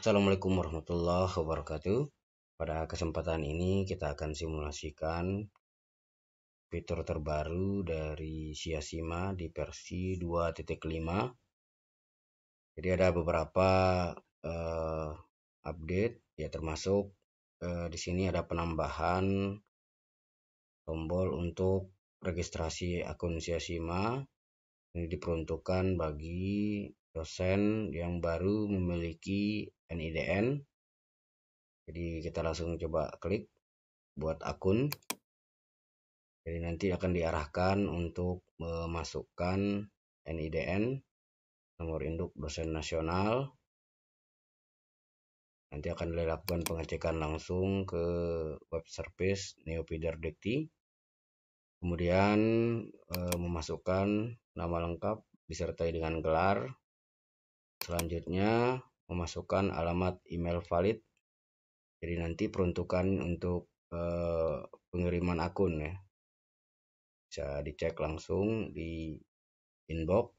Assalamualaikum warahmatullahi wabarakatuh. Pada kesempatan ini kita akan simulasikan fitur terbaru dari Siasima di versi 2.5. Jadi ada beberapa update ya, termasuk di sini ada penambahan tombol untuk registrasi akun Siasima. Ini diperuntukkan bagi dosen yang baru memiliki NIDN. Jadi kita langsung coba klik buat akun. Jadi nanti akan diarahkan untuk memasukkan NIDN, nomor induk dosen nasional. Nanti akan dilakukan pengecekan langsung ke web service Neofeeder Dikti. Kemudian memasukkan nama lengkap disertai dengan gelar. Selanjutnya memasukkan alamat email valid. Jadi nanti peruntukan untuk pengiriman akun ya. Bisa dicek langsung di inbox.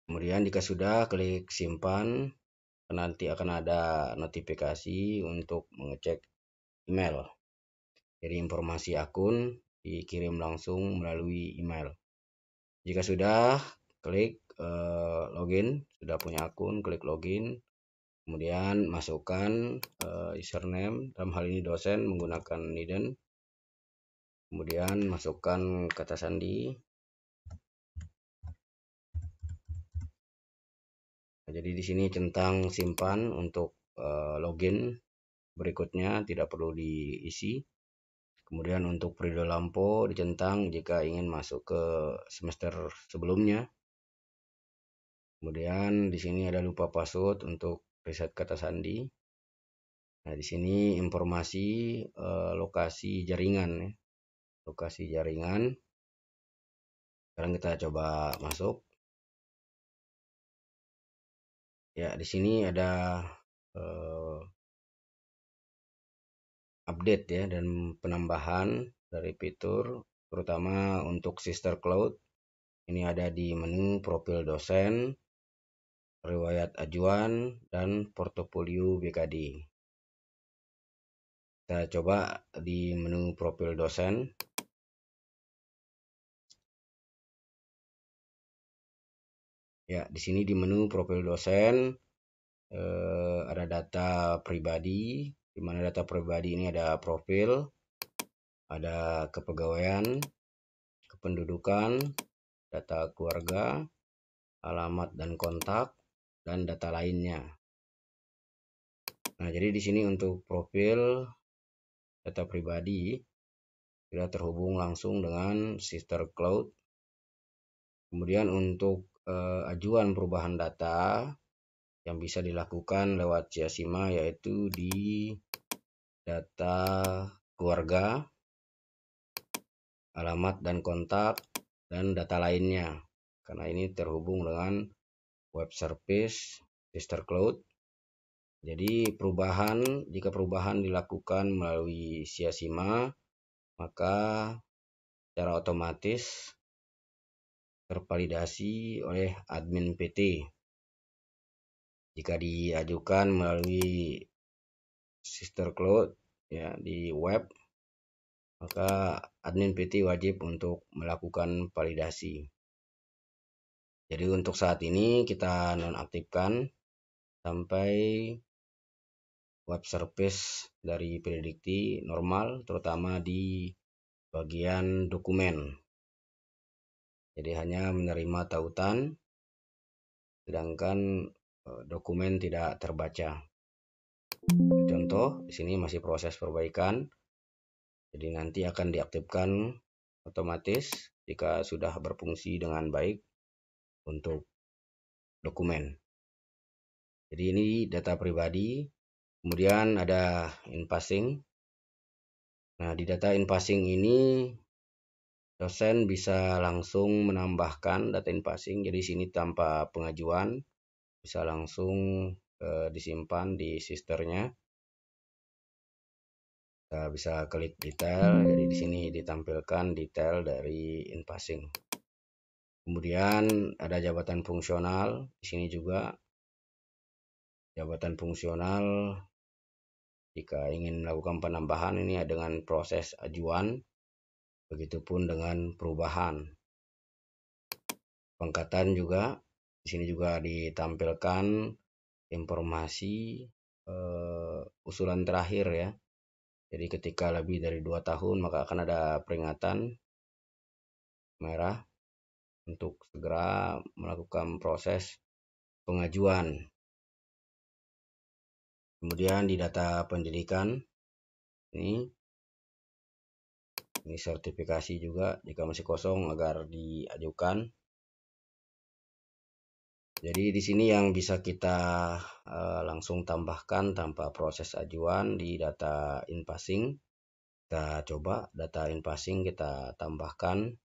Kemudian jika sudah, klik simpan. Nanti akan ada notifikasi untuk mengecek email. Jadi informasi akun dikirim langsung melalui email. Jika sudah, klik login. Sudah punya akun, klik login. Kemudian masukkan username, dalam hal ini dosen menggunakan NIDN. Kemudian masukkan kata sandi. Jadi di sini centang simpan untuk login berikutnya tidak perlu diisi. Kemudian untuk periode lampau dicentang jika ingin masuk ke semester sebelumnya. Kemudian di sini ada lupa password untuk reset kata sandi. Nah, di sini informasi lokasi jaringan ya. Lokasi jaringan. Sekarang kita coba masuk. Ya, di sini ada update ya dan penambahan dari fitur, terutama untuk Sister Cloud. Ini ada di menu profil dosen, riwayat ajuan, dan portofolio BKD. Kita coba di menu profil dosen. Ya, di sini di menu profil dosen ada data pribadi, di mana data pribadi ini ada profil, ada kepegawaian, kependudukan, data keluarga, alamat dan kontak, dan data lainnya. Nah, jadi di sini untuk profil data pribadi sudah terhubung langsung dengan Sister Cloud. Kemudian untuk ajuan perubahan data yang bisa dilakukan lewat Siasima yaitu di data keluarga, alamat dan kontak, dan data lainnya. Karena ini terhubung dengan web service Sister Cloud. Jadi jika perubahan dilakukan melalui Siasima, maka secara otomatis tervalidasi oleh admin PT. Jika diajukan melalui Sister Cloud ya di web, maka admin PT wajib untuk melakukan validasi. Jadi untuk saat ini kita nonaktifkan sampai web service dari Predikti normal, terutama di bagian dokumen. Jadi hanya menerima tautan, sedangkan dokumen tidak terbaca. Contoh, di sini masih proses perbaikan. Jadi nanti akan diaktifkan otomatis jika sudah berfungsi dengan baik untuk dokumen. Jadi ini data pribadi. Kemudian ada in-passing. Nah, di data in-passing ini dosen bisa langsung menambahkan data in-passing. Jadi sini tanpa pengajuan bisa langsung disimpan di sisternya. Kita bisa klik detail. Jadi di sini ditampilkan detail dari in-passing. Kemudian ada jabatan fungsional di sini juga. Jabatan fungsional jika ingin melakukan penambahan ini dengan proses ajuan, begitupun dengan perubahan. Pangkatan juga di sini juga ditampilkan informasi usulan terakhir ya. Jadi ketika lebih dari 2 tahun maka akan ada peringatan merah untuk segera melakukan proses pengajuan. Kemudian di data pendidikan ini sertifikasi juga jika masih kosong agar diajukan. Jadi di sini yang bisa kita langsung tambahkan tanpa proses ajuan di data in-passing. Kita coba data in-passing kita tambahkan.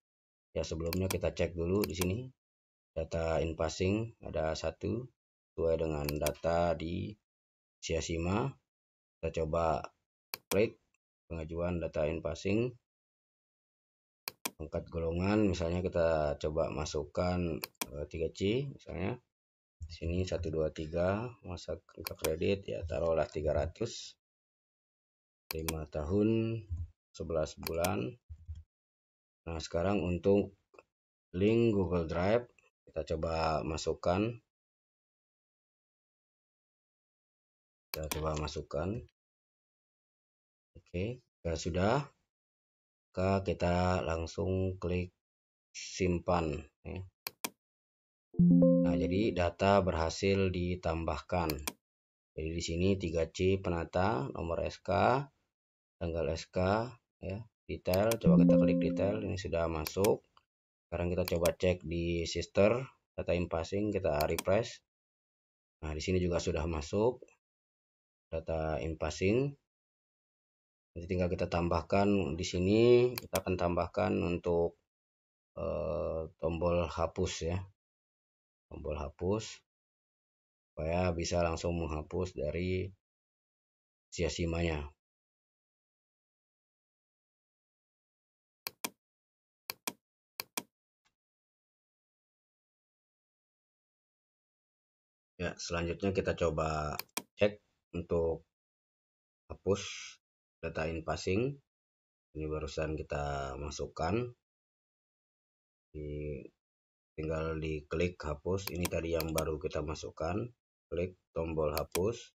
Ya sebelumnya kita cek dulu di sini. Data in-passing ada 1 sesuai dengan data di Siasima. Kita coba klik pengajuan data in-passing. Pangkat golongan misalnya kita coba masukkan 3C misalnya. Di sini 1 2 3 masa angka kredit ya taruhlah 300, 5 tahun 11 bulan. Nah, sekarang untuk link Google Drive kita coba masukkan. Oke, jika sudah maka kita langsung klik simpan ya. Nah, jadi data berhasil ditambahkan. Jadi di sini 3C penata, nomor SK, tanggal SK ya, detail. Coba kita klik detail, ini sudah masuk. Sekarang kita coba cek di sister data in-passing, kita refresh. Nah, di sini juga sudah masuk data in-passing. Nanti tinggal kita tambahkan di sini, kita akan tambahkan untuk tombol hapus ya. Tombol hapus supaya bisa langsung menghapus dari Siasimanya. Ya, selanjutnya kita coba cek untuk hapus data in-passing. Ini barusan kita masukkan. Tinggal diklik hapus. Ini tadi yang baru kita masukkan. Klik tombol hapus.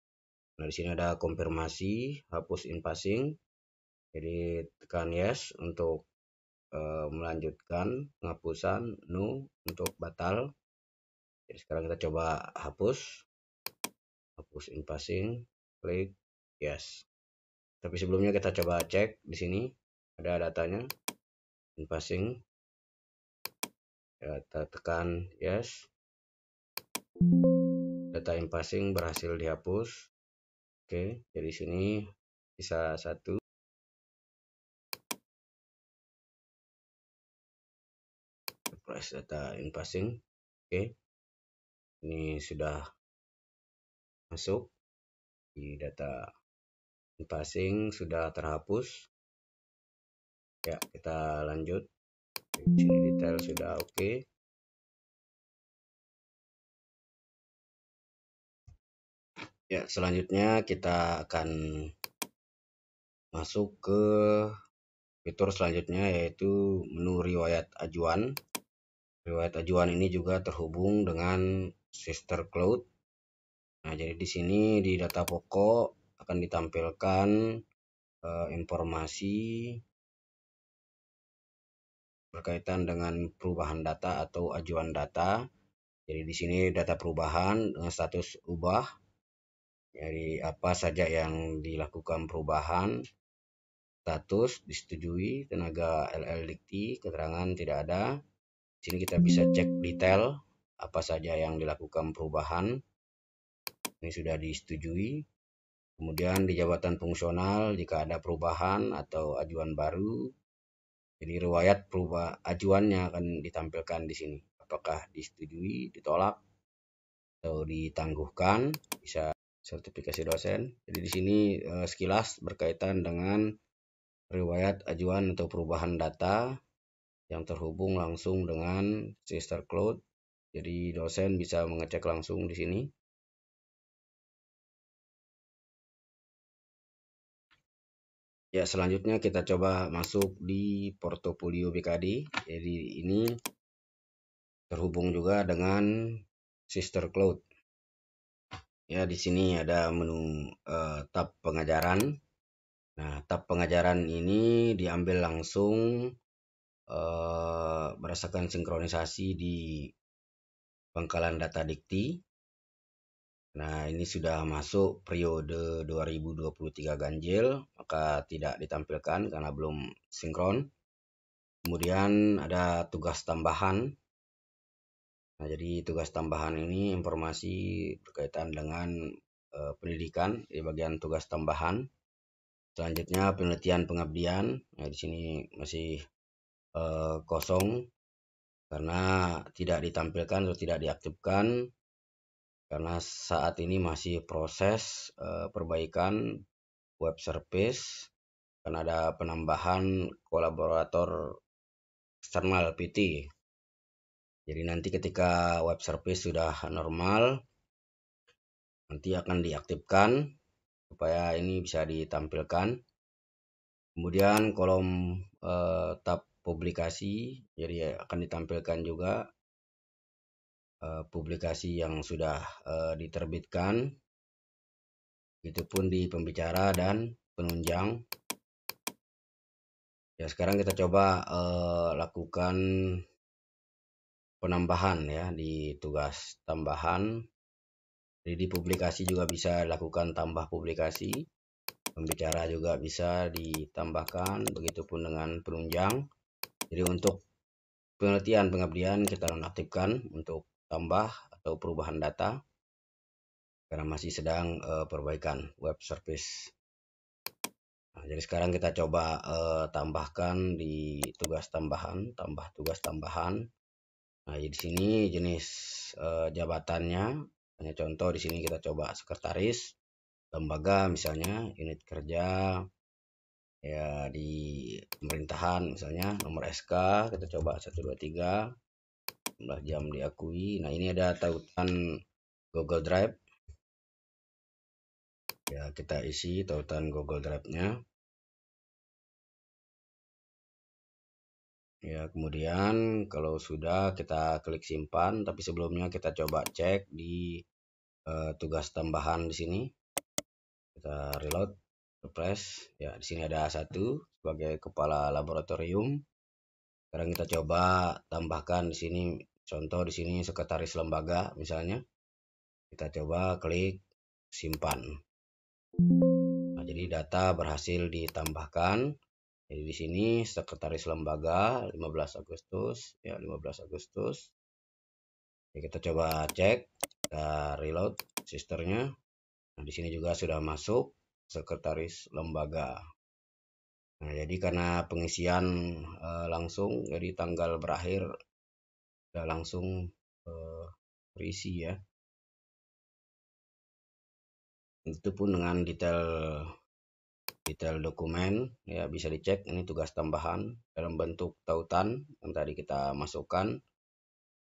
Nah, di sini ada konfirmasi hapus in-passing. Jadi tekan yes untuk melanjutkan penghapusan, no untuk batal. Jadi sekarang kita coba hapus in-passing, klik yes. Tapi sebelumnya kita coba cek di sini ada datanya in-passing. Ya, kita tekan yes. Data in-passing berhasil dihapus. Oke, jadi sini bisa 1. Press data in-passing. Oke. Ini sudah masuk di data in-passing, sudah terhapus. Ya, kita lanjut. Di sini detail sudah oke. Ya, selanjutnya kita akan masuk ke fitur selanjutnya yaitu menu riwayat ajuan. Riwayat ajuan ini juga terhubung dengan Sister Cloud. Nah, jadi di sini di data pokok akan ditampilkan informasi berkaitan dengan perubahan data atau ajuan data. Jadi di sini data perubahan dengan status ubah. Jadi apa saja yang dilakukan perubahan, status disetujui, tenaga LL Dikti, keterangan tidak ada. Di sini kita bisa cek detail apa saja yang dilakukan perubahan. Ini sudah disetujui. Kemudian di jabatan fungsional jika ada perubahan atau ajuan baru, jadi riwayat ajuannya akan ditampilkan di sini. Apakah disetujui, ditolak, atau ditangguhkan, bisa sertifikasi dosen. Jadi di sini sekilas berkaitan dengan riwayat ajuan atau perubahan data yang terhubung langsung dengan Sister Cloud. Jadi dosen bisa mengecek langsung di sini. Ya, selanjutnya kita coba masuk di portofolio BKD. Jadi ini terhubung juga dengan Sister Cloud. Ya, di sini ada menu tab pengajaran. Nah, tab pengajaran ini diambil langsung berdasarkan sinkronisasi di pangkalan data dikti. Nah, ini sudah masuk periode 2023 ganjil, maka tidak ditampilkan karena belum sinkron. Kemudian ada tugas tambahan. Nah, jadi tugas tambahan ini informasi berkaitan dengan pendidikan di bagian tugas tambahan. Selanjutnya penelitian pengabdian. Nah, di sini masih kosong karena tidak ditampilkan atau tidak diaktifkan karena saat ini masih proses perbaikan web service karena ada penambahan kolaborator eksternal PT. Jadi nanti ketika web service sudah normal, nanti akan diaktifkan supaya ini bisa ditampilkan. Kemudian kolom tab publikasi, jadi akan ditampilkan juga publikasi yang sudah diterbitkan. Itu pun di pembicara dan penunjang. Ya, sekarang kita coba lakukan penambahan ya di tugas tambahan. Jadi di publikasi juga bisa lakukan tambah publikasi. Pembicara juga bisa ditambahkan, begitupun dengan penunjang. Jadi untuk penelitian pengabdian kita nonaktifkan untuk tambah atau perubahan data karena masih sedang perbaikan web service. Nah, jadi sekarang kita coba tambahkan di tugas tambahan, tambah tugas tambahan. Nah, di sini jenis jabatannya, hanya contoh di sini kita coba sekretaris lembaga misalnya, unit kerja ya di pemerintahan misalnya, nomor SK kita coba 123, jumlah jam diakui. Nah, ini ada tautan Google Drive. Ya, kita isi tautan Google Drive-nya. Ya, kemudian kalau sudah kita klik simpan, tapi sebelumnya kita coba cek di tugas tambahan di sini. Kita reload, refresh. Ya, di sini ada satu sebagai kepala laboratorium. Sekarang kita coba tambahkan di sini, contoh di sini sekretaris lembaga misalnya. Kita coba klik simpan. Nah, jadi data berhasil ditambahkan. Jadi di sini sekretaris lembaga 15 Agustus ya 15 Agustus. Jadi kita coba cek, kita reload sisternya. Nah, di sini juga sudah masuk sekretaris lembaga. Nah, jadi karena pengisian langsung, jadi tanggal berakhir sudah langsung terisi ya. Itu pun dengan detail dokumen ya bisa dicek. Ini tugas tambahan dalam bentuk tautan yang tadi kita masukkan.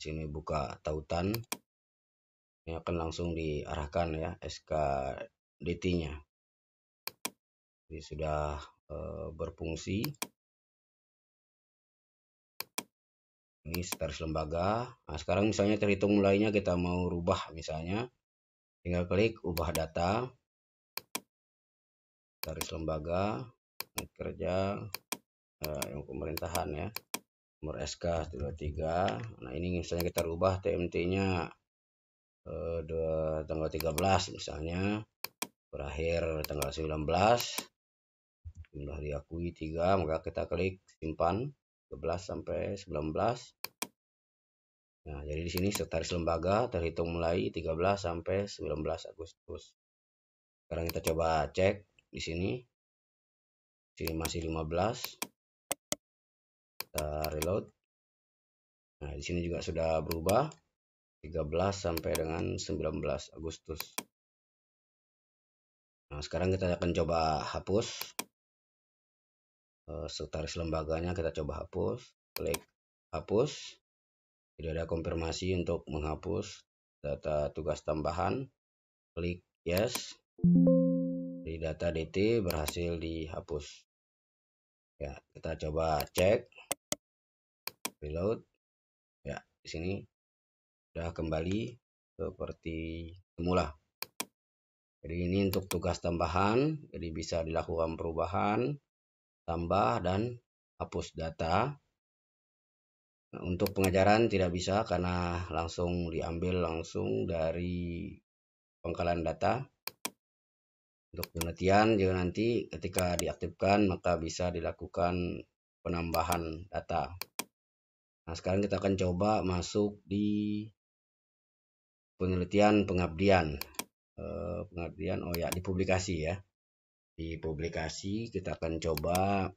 Sini buka tautan, ini akan langsung diarahkan ya SKDT-nya. Jadi sudah berfungsi. Ini sekretaris lembaga. Nah, sekarang misalnya terhitung mulainya kita mau rubah misalnya, tinggal klik ubah data. Sekretaris lembaga, kerja, yang pemerintahan ya. Nomor SK 23. Nah, ini misalnya kita rubah TMT-nya tanggal 13 misalnya, berakhir tanggal 19, jumlah diakui 3, maka kita klik simpan 11 sampai 19. Nah, jadi di sini sekretaris lembaga terhitung mulai 13 sampai 19 Agustus. Sekarang kita coba cek di sini. Sini masih 15. Kita reload. Nah, di sini juga sudah berubah 13 sampai dengan 19 Agustus. Nah, sekarang kita akan coba hapus sekretaris lembaganya, kita coba hapus, klik hapus. Jadi ada konfirmasi untuk menghapus data tugas tambahan, klik yes. Di data DT berhasil dihapus. Ya, kita coba cek, reload. Ya, di sini sudah kembali seperti semula. Jadi ini untuk tugas tambahan, jadi bisa dilakukan perubahan, tambah dan hapus data. Nah, untuk pengajaran tidak bisa karena langsung diambil langsung dari pangkalan data. Untuk penelitian juga nanti ketika diaktifkan maka bisa dilakukan penambahan data. Nah, sekarang kita akan coba masuk di penelitian pengabdian. Oh ya, di publikasi ya. Di publikasi kita akan coba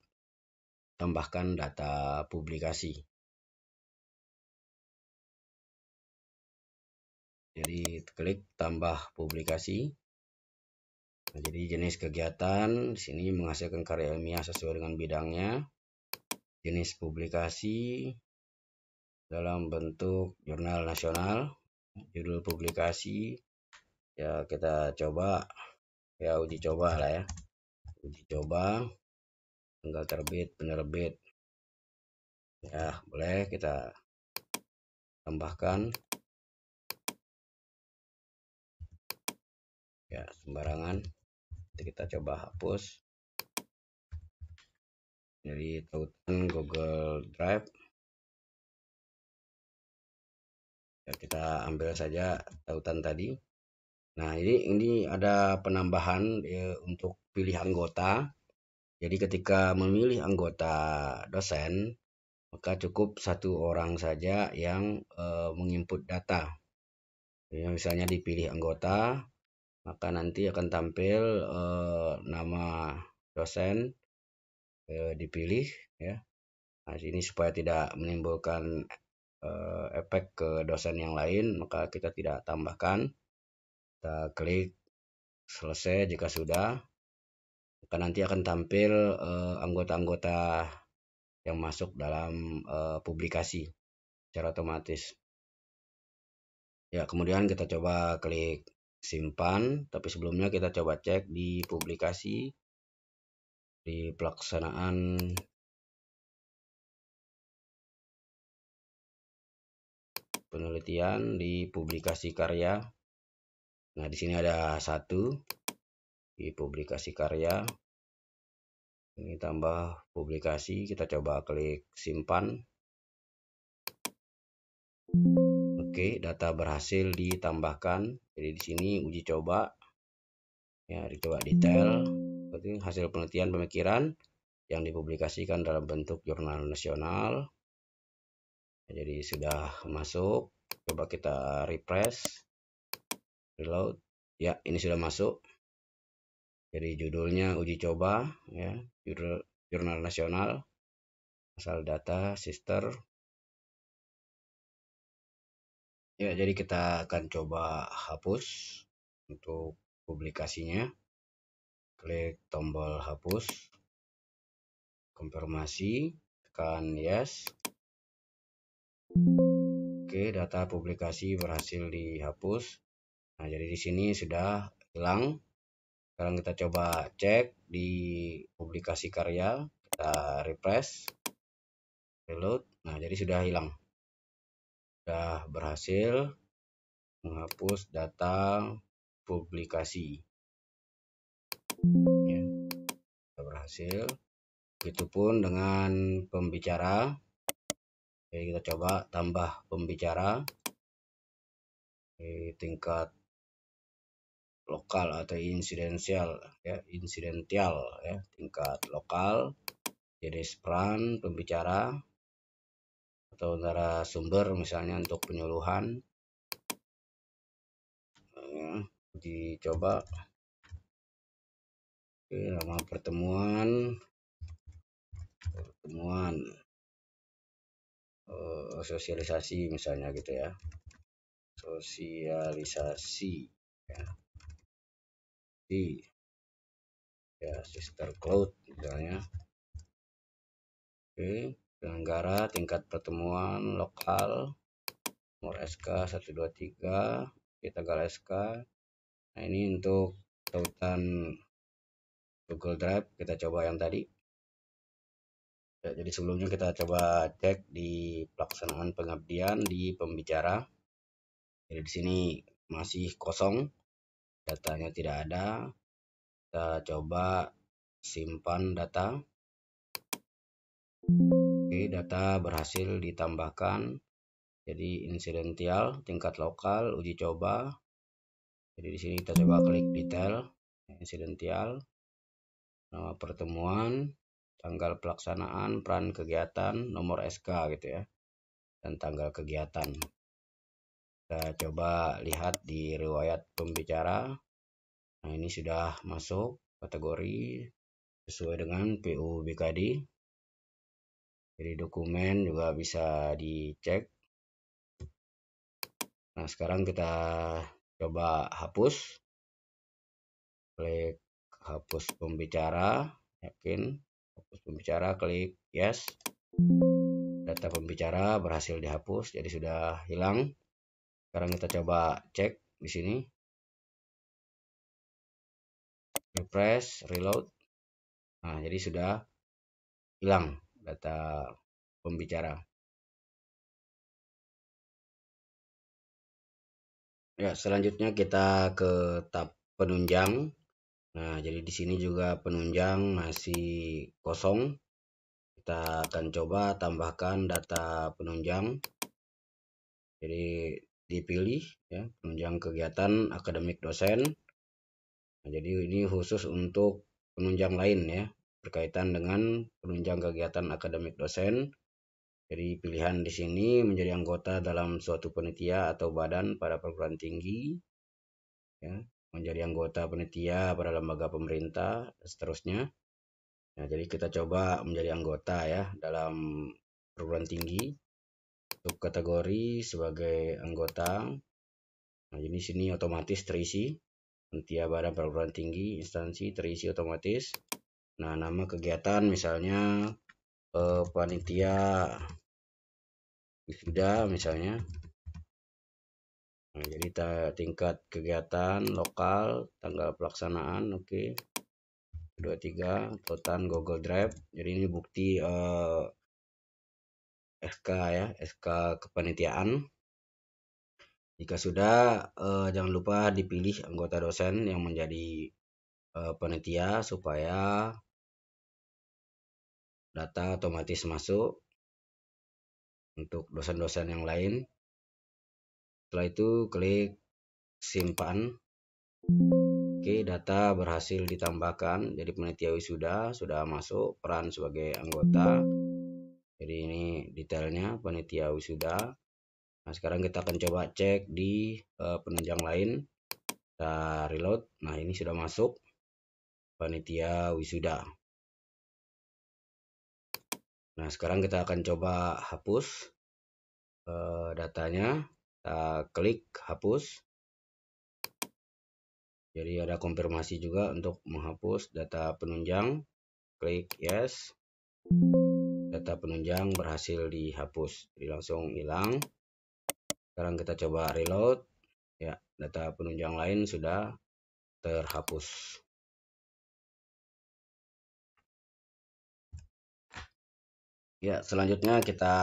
tambahkan data publikasi. Jadi klik tambah publikasi. Nah, jadi jenis kegiatan di sini menghasilkan karya ilmiah sesuai dengan bidangnya. Jenis publikasi dalam bentuk jurnal nasional. Judul publikasi ya kita coba ya uji coba lah ya. Uji coba tanggal terbit, penerbit. Ya, boleh kita tambahkan. Ya, sembarangan. Nanti kita coba hapus. Jadi tautan Google Drive. Ya, kita ambil saja tautan tadi. Nah, ini ada penambahan ya, untuk pilih anggota. Jadi ketika memilih anggota dosen, maka cukup satu orang saja yang menginput data. Ya, misalnya dipilih anggota, maka nanti akan tampil nama dosen dipilih ya. Nah, ini supaya tidak menimbulkan efek ke dosen yang lain, maka kita tidak tambahkan. Kita klik selesai jika sudah, maka nanti akan tampil anggota-anggota yang masuk dalam publikasi secara otomatis. Ya, kemudian kita coba klik simpan, tapi sebelumnya kita coba cek di publikasi, di pelaksanaan penelitian, di publikasi karya. Nah, di sini ada satu di publikasi karya. Ini tambah publikasi, kita coba klik simpan. Oke, data berhasil ditambahkan. Jadi di sini uji coba. Ya, dicoba detail. Seperti hasil penelitian pemikiran yang dipublikasikan dalam bentuk jurnal nasional. Jadi sudah masuk. Coba kita refresh, reload. Ya, ini sudah masuk. Jadi judulnya uji coba, ya, jurnal nasional, asal data, sister. Ya, jadi kita akan coba hapus untuk publikasinya. Klik tombol hapus, konfirmasi, tekan yes. Oke, data publikasi berhasil dihapus. Nah, jadi di sini sudah hilang. Sekarang kita coba cek di publikasi karya, kita refresh, reload. Nah, jadi sudah hilang. Sudah berhasil menghapus data publikasi. Ya, sudah berhasil. Begitupun dengan pembicara. Jadi kita coba tambah pembicara di tingkat lokal atau insidensial ya, tingkat lokal. Jadi peran pembicara atau narasumber misalnya untuk penyuluhan. Ya, dicoba. Oke, nama pertemuan sosialisasi misalnya gitu ya, sosialisasi ya, di ya sister cloud misalnya. Oke, penyelenggara tingkat pertemuan lokal nomor SK 123 kita tanggal SK. Nah, ini untuk tautan Google Drive, kita coba yang tadi. Ya, jadi sebelumnya kita coba cek di pelaksanaan pengabdian di pembicara. Jadi di sini masih kosong, datanya tidak ada. Kita coba simpan data. Oke, data berhasil ditambahkan. Jadi insidental, tingkat lokal, uji coba. Jadi di sini kita coba klik detail, insidental, nama pertemuan, tanggal pelaksanaan, peran kegiatan, nomor SK gitu ya, dan tanggal kegiatan. Kita coba lihat di riwayat pembicara. Nah, ini sudah masuk kategori sesuai dengan PU BKD. Jadi dokumen juga bisa dicek. Nah, sekarang kita coba hapus. Klik hapus pembicara, yakin. Hapus pembicara, klik yes. Data pembicara berhasil dihapus, jadi sudah hilang. Sekarang kita coba cek di sini. Refresh, reload. Nah, jadi sudah hilang data pembicara. Ya, selanjutnya kita ke tab penunjang. Nah, jadi di sini juga penunjang masih kosong. Kita akan coba tambahkan data penunjang. Jadi dipilih ya, penunjang kegiatan akademik dosen. Nah, jadi ini khusus untuk penunjang lain ya, berkaitan dengan penunjang kegiatan akademik dosen. Jadi pilihan di sini menjadi anggota dalam suatu panitia atau badan pada perguruan tinggi, ya, menjadi anggota panitia pada lembaga pemerintah, dan seterusnya. Nah, jadi kita coba menjadi anggota ya dalam perguruan tinggi. Untuk kategori sebagai anggota, nah ini sini otomatis terisi. Panitia badan perguruan tinggi instansi terisi otomatis. Nah, nama kegiatan misalnya panitia wisuda misalnya. Nah, jadi tingkat kegiatan lokal, tanggal pelaksanaan, oke. 23 total Google Drive. Jadi ini bukti SK ya, SK kepanitiaan. Jika sudah, jangan lupa dipilih anggota dosen yang menjadi panitia supaya data otomatis masuk untuk dosen-dosen yang lain. Setelah itu klik simpan. Oke, data berhasil ditambahkan. Jadi panitia wisuda sudah masuk peran sebagai anggota. Jadi ini detailnya panitia wisuda. Nah, sekarang kita akan coba cek di penunjang lain. Kita reload. Nah, ini sudah masuk panitia wisuda. Nah, sekarang kita akan coba hapus datanya. Kita klik hapus. Jadi ada konfirmasi juga untuk menghapus data penunjang. Klik yes. Data penunjang berhasil dihapus. Jadi langsung hilang. Sekarang kita coba reload. Ya, data penunjang lain sudah terhapus. Ya, selanjutnya kita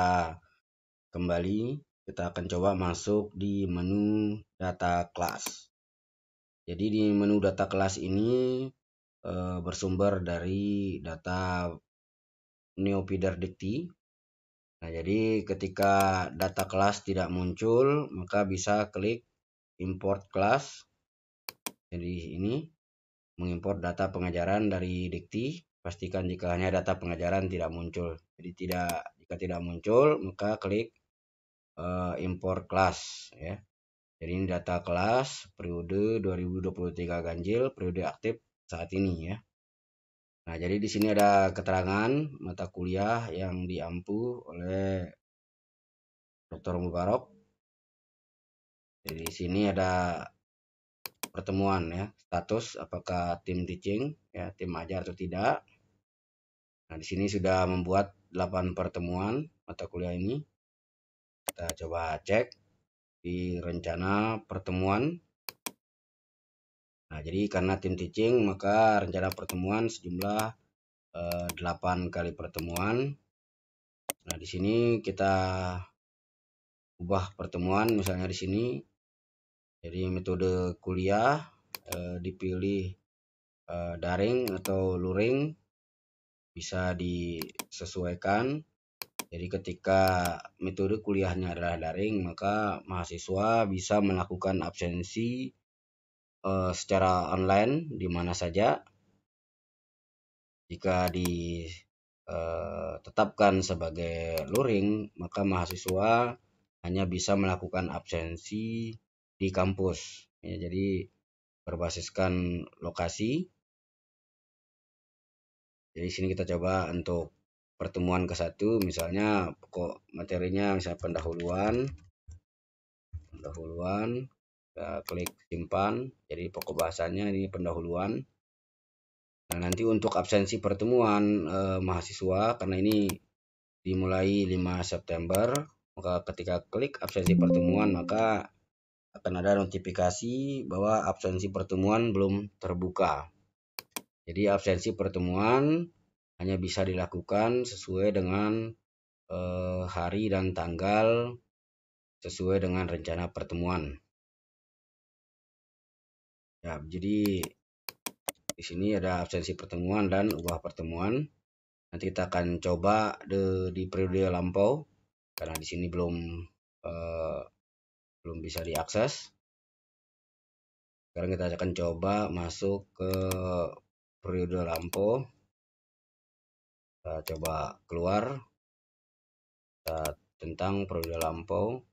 kembali. Kita akan coba masuk di menu data kelas. Jadi di menu data kelas ini bersumber dari data Neopider Dikti. Nah, jadi ketika data kelas tidak muncul, maka bisa klik import kelas. Jadi ini mengimport data pengajaran dari Dikti. Pastikan jika hanya data pengajaran tidak muncul. Jadi jika tidak muncul, maka klik import kelas ya. Jadi ini data kelas periode 2023 ganjil, periode aktif saat ini ya. Nah, jadi di sini ada keterangan mata kuliah yang diampu oleh Dr. Mubarok. Jadi di sini ada pertemuan ya, status apakah tim teaching ya, tim ajar atau tidak. Nah, di sini sudah membuat 8 pertemuan mata kuliah ini. Kita coba cek di rencana pertemuan. Nah, jadi karena tim teaching maka rencana pertemuan sejumlah 8 kali pertemuan. Nah, di sini kita ubah pertemuan, misalnya di sini. Jadi metode kuliah dipilih daring atau luring, bisa disesuaikan. Jadi ketika metode kuliahnya adalah daring, maka mahasiswa bisa melakukan absensi secara online di mana saja. Jika ditetapkan sebagai luring, maka mahasiswa hanya bisa melakukan absensi di kampus. Ya, jadi berbasiskan lokasi. Jadi sini kita coba untuk pertemuan ke-1, misalnya pokok materinya misalnya pendahuluan, kita klik simpan. Jadi pokok bahasanya ini pendahuluan. Nah, nanti untuk absensi pertemuan mahasiswa, karena ini dimulai 5 September, maka ketika klik absensi pertemuan, maka akan ada notifikasi bahwa absensi pertemuan belum terbuka. Jadi absensi pertemuan hanya bisa dilakukan sesuai dengan hari dan tanggal sesuai dengan rencana pertemuan. Ya, jadi di sini ada absensi pertemuan dan ubah pertemuan. Nanti kita akan coba di periode lampau, karena di sini belum bisa diakses. Sekarang kita akan coba masuk ke periode lampau. Kita coba keluar tentang periode lampau.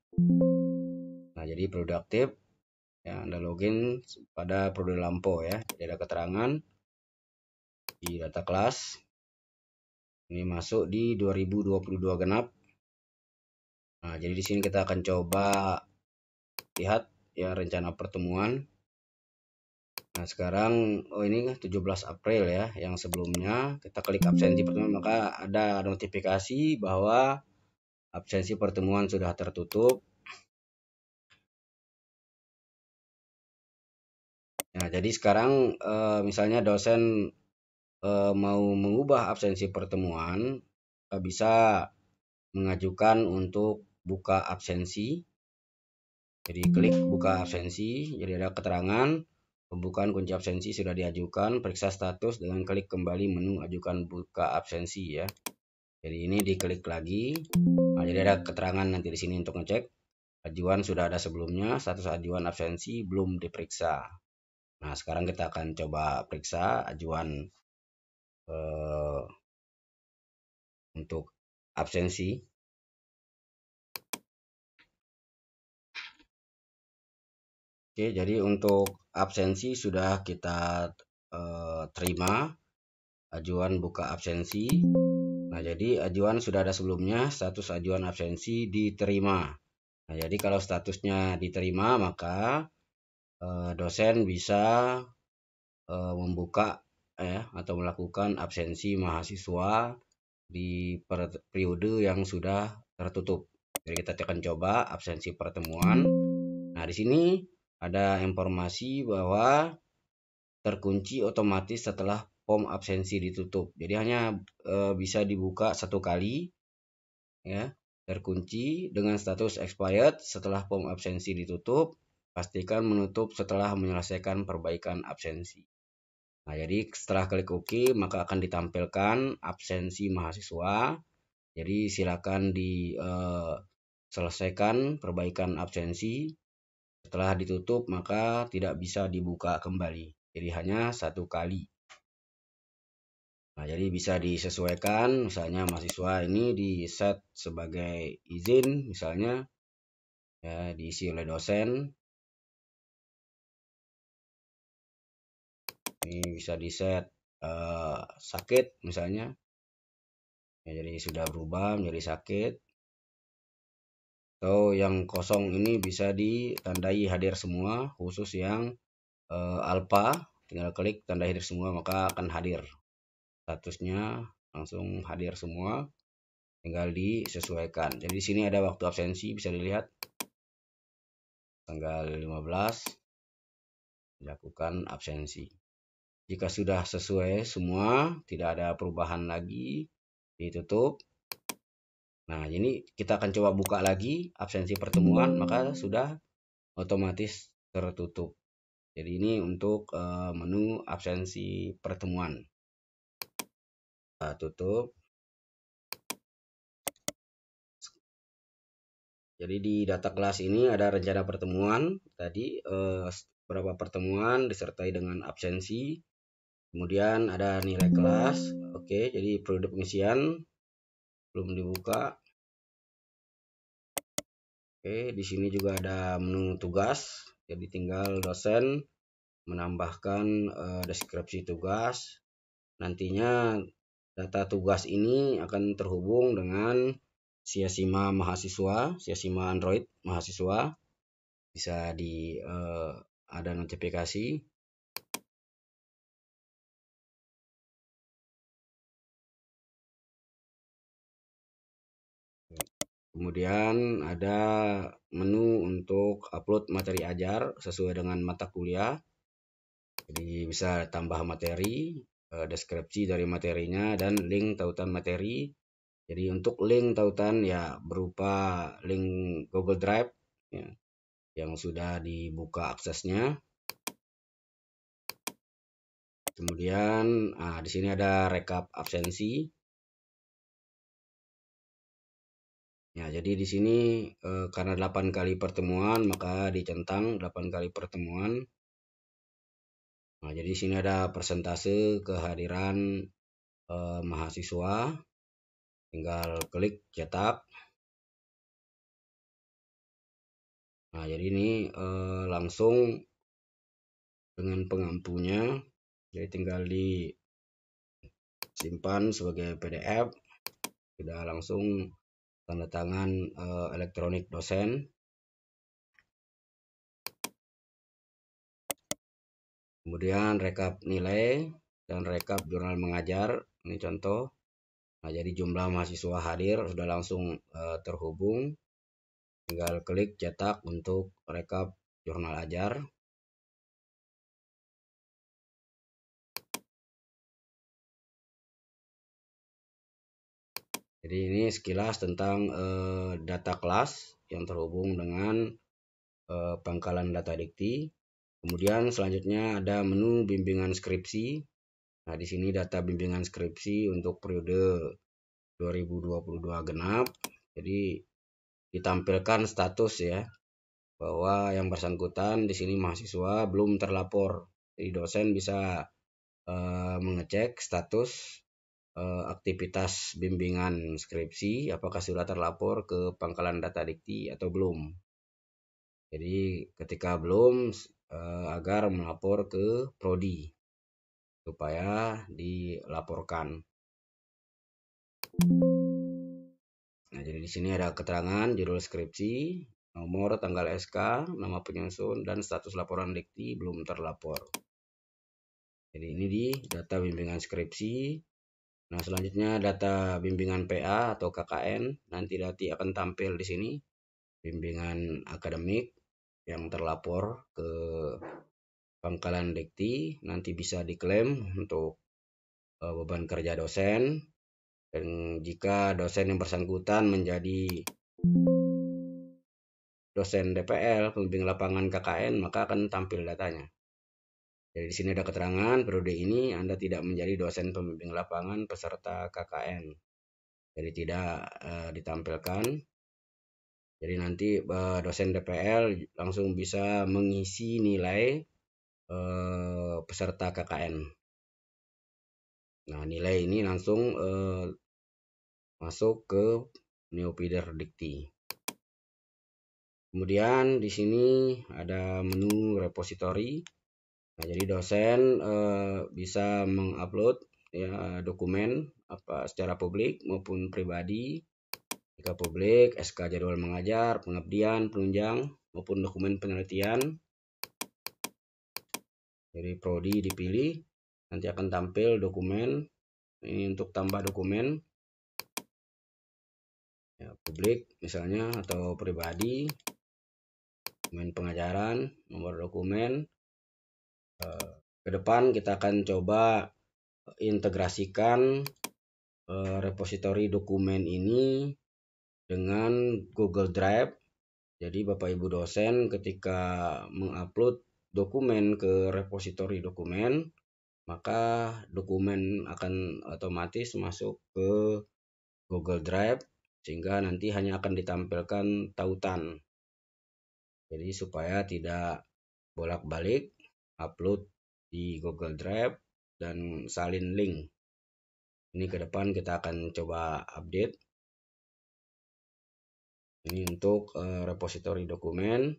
Nah, jadi periode aktif ya, Anda login pada periode lampau ya. Jadi ada keterangan di data kelas. Ini masuk di 2022 genap. Nah, jadi di sini kita akan coba lihat ya rencana pertemuan. Nah, sekarang ini 17 April ya, yang sebelumnya kita klik absensi pertemuan, maka ada notifikasi bahwa absensi pertemuan sudah tertutup. Nah, jadi sekarang misalnya dosen mau mengubah absensi pertemuan, bisa mengajukan untuk buka absensi. Jadi klik buka absensi, jadi ada keterangan pembukaan kunci absensi sudah diajukan, periksa status dengan klik kembali menu ajukan buka absensi ya. Jadi ini diklik lagi. Nah, jadi ada keterangan nanti di sini untuk ngecek ajuan sudah ada sebelumnya, status ajuan absensi belum diperiksa. Nah, sekarang kita akan coba periksa ajuan untuk absensi. Oke, jadi untuk absensi sudah kita terima ajuan buka absensi. Nah, jadi ajuan sudah ada sebelumnya, status ajuan absensi diterima. Nah, jadi kalau statusnya diterima, maka dosen bisa membuka atau melakukan absensi mahasiswa di periode yang sudah tertutup. Jadi kita akan coba absensi pertemuan. Nah, di sini ada informasi bahwa terkunci otomatis setelah form absensi ditutup. Jadi hanya bisa dibuka satu kali ya, terkunci dengan status expired setelah form absensi ditutup. Pastikan menutup setelah menyelesaikan perbaikan absensi. Nah, jadi setelah klik OK, maka akan ditampilkan absensi mahasiswa. Jadi silakan diselesaikan perbaikan absensi. Setelah ditutup, maka tidak bisa dibuka kembali. Jadi hanya satu kali. Nah, jadi bisa disesuaikan, misalnya mahasiswa ini di set sebagai izin, misalnya ya, diisi oleh dosen. Ini bisa di set sakit misalnya. Ya, jadi sudah berubah menjadi sakit. Atau yang kosong ini bisa ditandai hadir semua, khusus yang alpha, tinggal klik tanda hadir semua maka akan hadir. Statusnya langsung hadir semua, tinggal disesuaikan. Jadi di sini ada waktu absensi, bisa dilihat tanggal 15 dilakukan absensi. Jika sudah sesuai semua, tidak ada perubahan lagi, ditutup. Nah, ini kita akan coba buka lagi absensi pertemuan, maka sudah otomatis tertutup. Jadi ini untuk menu absensi pertemuan. Nah, tutup. Jadi di data kelas ini ada rencana pertemuan tadi berapa pertemuan disertai dengan absensi. Kemudian ada nilai kelas. Oke, jadi periode pengisian belum dibuka. Oke, di sini juga ada menu tugas. Jadi tinggal dosen menambahkan deskripsi tugas. Nantinya data tugas ini akan terhubung dengan Siasima mahasiswa, Siasima Android mahasiswa. Bisa ada notifikasi. Kemudian ada menu untuk upload materi ajar sesuai dengan mata kuliah. Jadi bisa tambah materi, deskripsi dari materinya, dan link tautan materi. Jadi untuk link tautan ya berupa link Google Drive ya, yang sudah dibuka aksesnya. Kemudian di sini ada rekap absensi. Ya, jadi di sini karena 8 kali pertemuan maka dicentang 8 kali pertemuan. Nah, jadi di sini ada persentase kehadiran mahasiswa. Tinggal klik cetak. Nah, jadi ini langsung dengan pengampunya. Jadi tinggal disimpan sebagai PDF. Sudah langsung tanda tangan elektronik dosen. Kemudian rekap nilai dan rekap jurnal mengajar. Ini contoh. Nah, jadi jumlah mahasiswa hadir sudah langsung terhubung. Tinggal klik cetak untuk rekap jurnal ajar. Jadi ini sekilas tentang data kelas yang terhubung dengan pangkalan data dikti. Kemudian selanjutnya ada menu bimbingan skripsi. Nah, di sini data bimbingan skripsi untuk periode 2022 genap. Jadi ditampilkan status ya, bahwa yang bersangkutan di sini mahasiswa belum terlapor. Jadi dosen bisa mengecek status aktivitas bimbingan skripsi apakah sudah terlapor ke pangkalan data dikti atau belum. Jadi ketika belum agar melapor ke prodi supaya dilaporkan. Nah, jadi di sini ada keterangan judul skripsi, nomor, tanggal SK, nama penyusun, dan status laporan dikti belum terlapor. Jadi ini di data bimbingan skripsi. Nah, selanjutnya data bimbingan PA atau KKN. Nanti akan tampil di sini. Bimbingan akademik yang terlapor ke pangkalan dikti. Nanti bisa diklaim untuk beban kerja dosen. Dan jika dosen yang bersangkutan menjadi dosen DPL, pembimbing lapangan KKN, maka akan tampil datanya. Jadi di sini ada keterangan periode ini Anda tidak menjadi dosen pembimbing lapangan peserta KKN. Jadi tidak ditampilkan. Jadi nanti dosen DPL langsung bisa mengisi nilai peserta KKN. Nah, nilai ini langsung masuk ke Neopider Dikti. Kemudian di sini ada menu repositori. Nah, jadi dosen bisa mengupload ya dokumen secara publik maupun pribadi. Jika publik, SK jadwal mengajar, pengabdian, penunjang maupun dokumen penelitian. Jadi prodi dipilih, nanti akan tampil dokumen. Ini untuk tambah dokumen ya, publik misalnya atau pribadi, dokumen pengajaran, nomor dokumen. Ke depan kita akan coba integrasikan repositori dokumen ini dengan Google Drive. Jadi Bapak Ibu dosen ketika mengupload dokumen ke repositori dokumen, maka dokumen akan otomatis masuk ke Google Drive sehingga nanti hanya akan ditampilkan tautan. Jadi supaya tidak bolak-balik upload di Google Drive dan salin link. Ini ke depan kita akan coba update. Ini untuk repositori dokumen.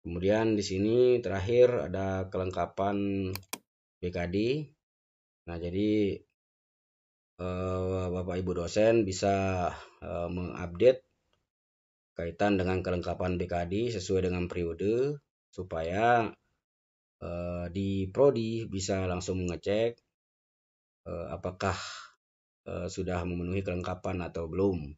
Kemudian di sini terakhir ada kelengkapan BKD. Nah, jadi Bapak Ibu dosen bisa mengupdate kaitan dengan kelengkapan BKD sesuai dengan periode supaya di prodi bisa langsung mengecek apakah sudah memenuhi kelengkapan atau belum.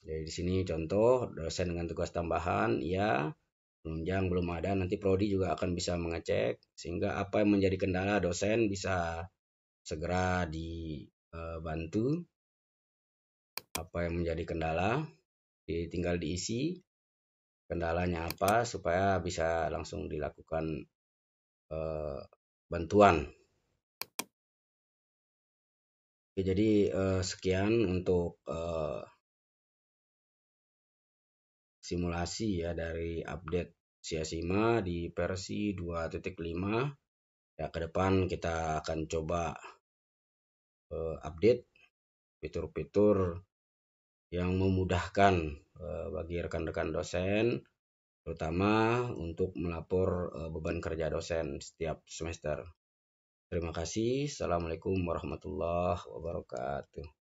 Jadi di sini contoh dosen dengan tugas tambahan, ya, penunjang belum ada. Nanti prodi juga akan bisa mengecek sehingga apa yang menjadi kendala dosen bisa segera dibantu. Apa yang menjadi kendala tinggal diisi kendalanya apa supaya bisa langsung dilakukan bantuan. Oke, jadi sekian untuk simulasi ya dari update Siasima di versi 2.5. Ya, ke depan kita akan coba update fitur-fitur yang memudahkan bagi rekan-rekan dosen, terutama untuk melapor beban kerja dosen setiap semester. Terima kasih. Assalamualaikum warahmatullahi wabarakatuh.